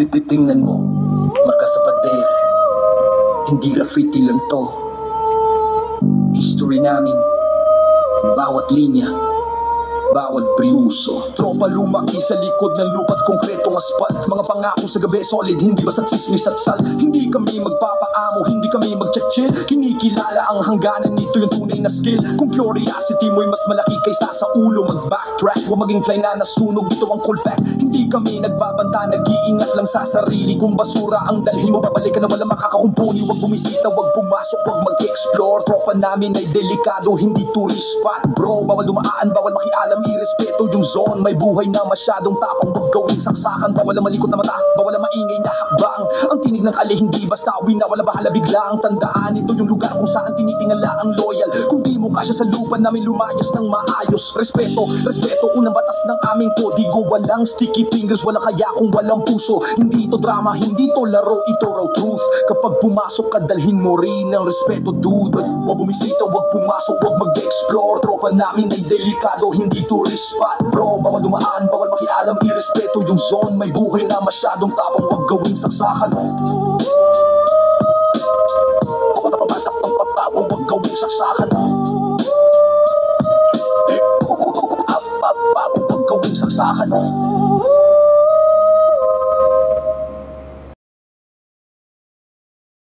Tingnan mo, marka sa pader. Hindi graffiti lang to. History namin, bawat linya, bawat priuso. Tropa lumaki sa likod ng lupa't konkretong asphalt. Mga pangako sa gabi solid, hindi basta chismis at sal. Hindi kami magpapaamo, hindi kami mag-chill. Kinikilala ang hangganan nito yung tunay na skill. Kung curiosity mo'y mas malaki kaysa sa ulo, mag-backtrack. Huwag maging fly na nasunog, ito ang cool fact. Hindi kami nagbabanta, nag-iingat lang sa sarili. Kung basura ang dalhin mo, babalik ka na wala makakakumpuni. Huwag bumisita, huwag pumasok, huwag mag-explore. Tropa namin ay delikado, hindi tourist spot. Bro, bawal dumaan, bawal makialam, irespeto yung zone. May buhay na masyadong tapang, huwag gawing saksakan. Bawal na malikot na mata, bawal na maingay na hakbang. Ang tinig ng kali, hindi basta na wala bahala biglang. Tandaan, ito yung lugar kung saan tinitingala ang loyal. Kung di mo kasya sa lupa namin, lumayas ng maayos. Respeto, respeto, unang batas ng aming kodigo. Walang sticky fingers, wala kaya kung walang puso. Hindi to drama, hindi to laro, ito raw truth. Kapag pumasok ka, dalhin mo rin ang respeto, dude. Huwag bumisita, huwag pumasok, huwag mag-explore. Tropa namin ay delikado, hindi tourist spot. Bro, bawal dumaan, bawal makialam, irespeto yung zone. May buhay na masyadong tapang, huwag gawing saksakan. Huwag gawing saksakan. Huwag gawing saksakan.